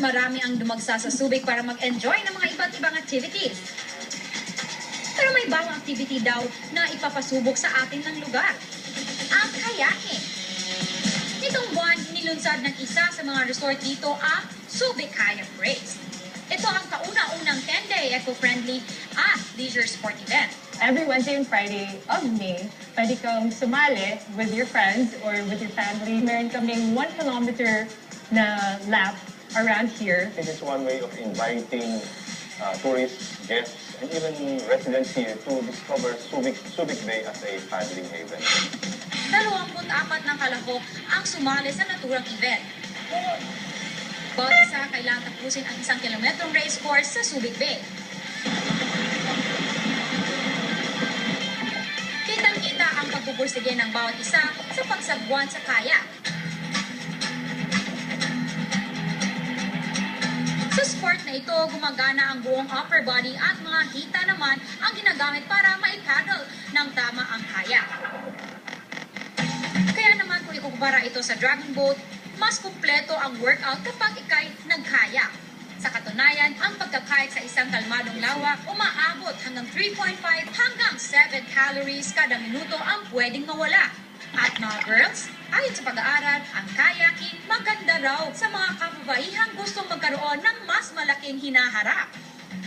marami ang dumagsa sa Subic para mag-enjoy ng mga iba't ibang activities. Pero may bagong activity daw na ipapasubok sa atin ng lugar. Ang kayaking. Nitong buwan, nilunsad ng isa sa mga resort dito ang Subic Kayak Race. Ito ang kauna-unang 10-day eco-friendly at leisure sport event. Every Wednesday and Friday of May, pwede kang sumali with your friends or with your family. Meron kaming 1 kilometer na lap around here. It is one way of inviting tourists, guests, and even residents here to discover Subic Bay as a paddling haven. 24 ng kalahok ang sumali sa naturang event. Bawat isa kailangan tapusin ang 1 kilometrong race course sa Subic Bay. Kitang-kita ang pagpupursige ng bawat isa sa pagsagwan sa kayak. Sa sport na ito, gumagana ang buong upper body at mga hita naman ang ginagamit para maipaddle ng tama ang kayak. Kaya naman kung ikukumpara ito sa dragon boat, mas kumpleto ang workout kapag ikay nagkayak. Sa katunayan, ang pagkakayak sa isang kalmadong lawa umaabot hanggang 3.5 hanggang 7 calories kada minuto ang pwedeng mawala. At mga girls, ayon sa pag-aaral, ang kayaking maganda raw sa mga kababaihang gustong magkaroon ng mas malaking hinaharap.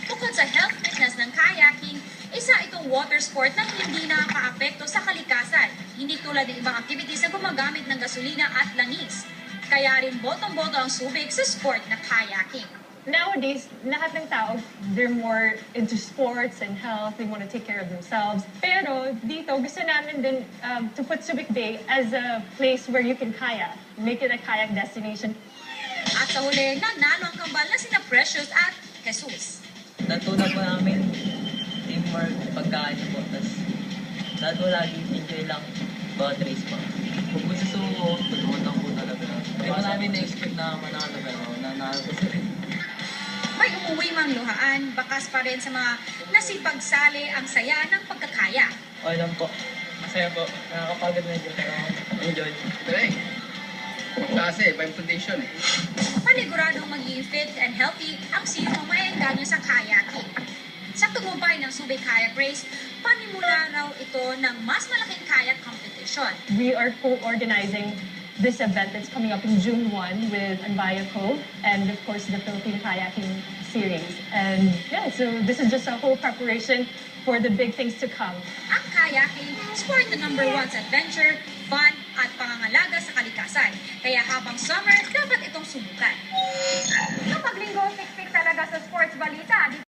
Bukod sa health fitness ng kayaking, isa itong water sport na hindi nakaka-apekto sa kalikasan, hindi tulad ng ibang activities na gumagamit ng gasolina at langis. Kaya rin botong-boto ang Subic sa sport na kayaking. Nowadays, lahat ng tao, they're more into sports and health. They want to take care of themselves. Pero dito, gusto namin din to put Subic Bay as a place where you can kayak. Make it a kayak destination. At sa huli, nanalo ang kambal na sina Precious at Jesus. Natunan po namin teamwork, pagkain po. Tapos lahat po lagi enjoy lang bawat race po. Kung po susuko, tulungan lang po talaga. Hindi po namin na-expect na manalo pero nanalo po sila. May umuwi mang luhaan, bakas pa rin sa mga nasipagsali ang saya ng pagkakaya. Okay lang po. Masaya po. Nakakapagod medyo pero enjoy. Correct. Kasi, by foundation eh. Paniguradong magiging fit and healthy ang sinong maengganyo sa kayaking. Sa tagumpay ng Subic Kayak Race, panimula raw ito ng mas malaking kayak competition. We are co-organizing this event that's coming up in June 1 with Anbaya Co. and of course the Philippine Kayaking Series. And yeah, so this is just a whole preparation for the big things to come. Ang kayaking, sport na #1 sa adventure, fun, at pangangalaga sa kalikasan. Kaya habang summer, dapat itong subukan. Kapag linggo, fix talaga sa sports balita.